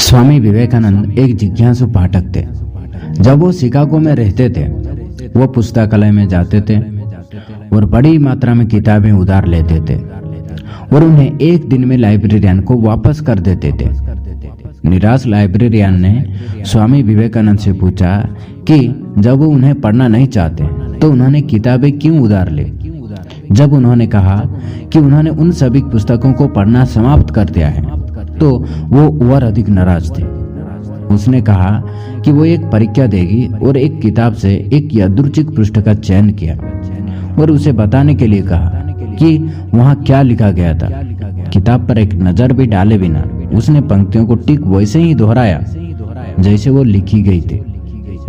स्वामी विवेकानंद एक जिज्ञासु पाठक थे। जब वो शिकागो में रहते थे, वो पुस्तकालय में जाते थे और बड़ी मात्रा में किताबें उधार लेते थे और उन्हें एक दिन में लाइब्रेरियन को वापस कर देते थे। निराश लाइब्रेरियन ने स्वामी विवेकानंद से पूछा कि जब वो उन्हें पढ़ना नहीं चाहते तो उन्होंने किताबें क्यों उधार ली। जब उन्होंने कहा कि उन्होंने उन सभी पुस्तकों को पढ़ना समाप्त कर दिया है तो वो और अधिक नाराज थे। उसने कहा कि वो एक परीक्षा देगी और एक किताब से एक यादृच्छिक पृष्ठ का चयन किया और उसे बताने के लिए कहा कि वहाँ क्या लिखा गया था। किताब पर एक नजर भी डाले बिना उसने पंक्तियों को ठीक वैसे ही दोहराया जैसे वो लिखी गई थी।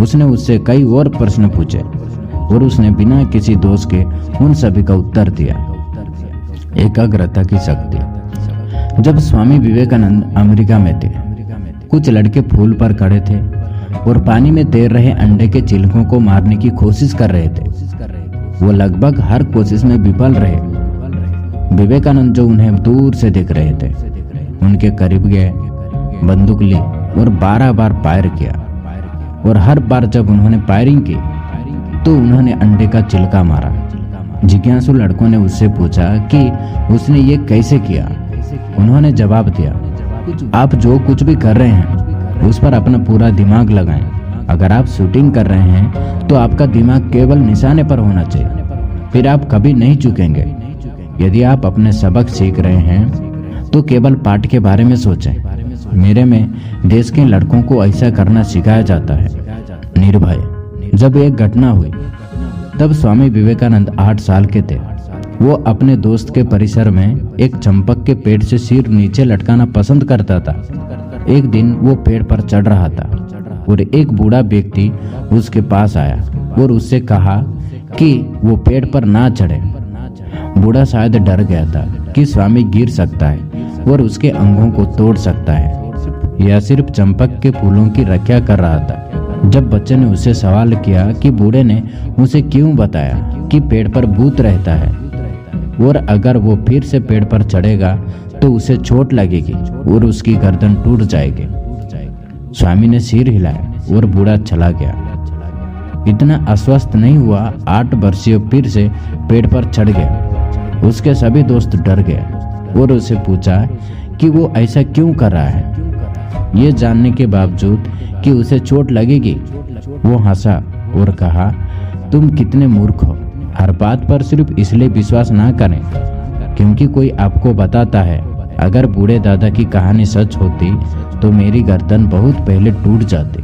उसने उससे कई और प्रश्न पूछे और उसने बिना किसी दोष के उन सभी का उत्तर दिया। एकाग्रता की शक्ति। जब स्वामी विवेकानंद अमेरिका में थे, कुछ लड़के फूल पर खड़े थे और पानी में तैर रहे अंडे के चिलकों को मारने की कोशिश कर रहे थे। वो लगभग हर कोशिश में विफल रहे। विवेकानंद जो उन्हें दूर से देख रहे थे, उनके करीब गए, बंदूक ली और 12 बार फायर किया और हर बार जब उन्होंने फायरिंग की तो उन्होंने अंडे का चिलका मारा। जिज्ञासु लड़कों ने उससे पूछा कि उसने ये कैसे किया। उन्होंने जवाब दिया, आप जो कुछ भी कर रहे हैं उस पर अपना पूरा दिमाग लगाएं। अगर आप शूटिंग कर रहे हैं तो आपका दिमाग केवल निशाने पर होना चाहिए, फिर आप कभी नहीं चूकेंगे। यदि आप अपने सबक सीख रहे हैं तो केवल पाठ के बारे में सोचें। मेरे में देश के लड़कों को ऐसा करना सिखाया जाता है। निर्भय। जब एक घटना हुई तब स्वामी विवेकानंद 8 साल के थे। वो अपने दोस्त के परिसर में एक चंपक के पेड़ से सिर नीचे लटकाना पसंद करता था। एक दिन वो पेड़ पर चढ़ रहा था और एक बूढ़ा व्यक्ति उसके पास आया और उससे कहा कि वो पेड़ पर ना चढ़े। बूढ़ा शायद डर गया था कि स्वामी गिर सकता है और उसके अंगों को तोड़ सकता है या सिर्फ चंपक के फूलों की रक्षा कर रहा था। जब बच्चे ने उससे सवाल किया कि बूढ़े ने उसे क्यों बताया कि पेड़ पर भूत रहता है और अगर वो फिर से पेड़ पर चढ़ेगा तो उसे चोट लगेगी और उसकी गर्दन टूट जाएगी। स्वामी ने सिर हिलाया और बूढ़ा चला गया। इतना अस्वस्थ नहीं हुआ। 8 वर्षीय फिर से पेड़ पर चढ़ गया। उसके सभी दोस्त डर गए और उसे पूछा कि वो ऐसा क्यों कर रहा है। ये जानने के बावजूद कि उसे चोट लगेगी, वो हंसा और कहा, तुम कितने मूर्ख हो। हर बात पर सिर्फ इसलिए विश्वास ना करें क्योंकि कोई आपको बताता है। अगर बूढ़े दादा की कहानी सच होती तो मेरी गर्दन बहुत पहले टूट जाती।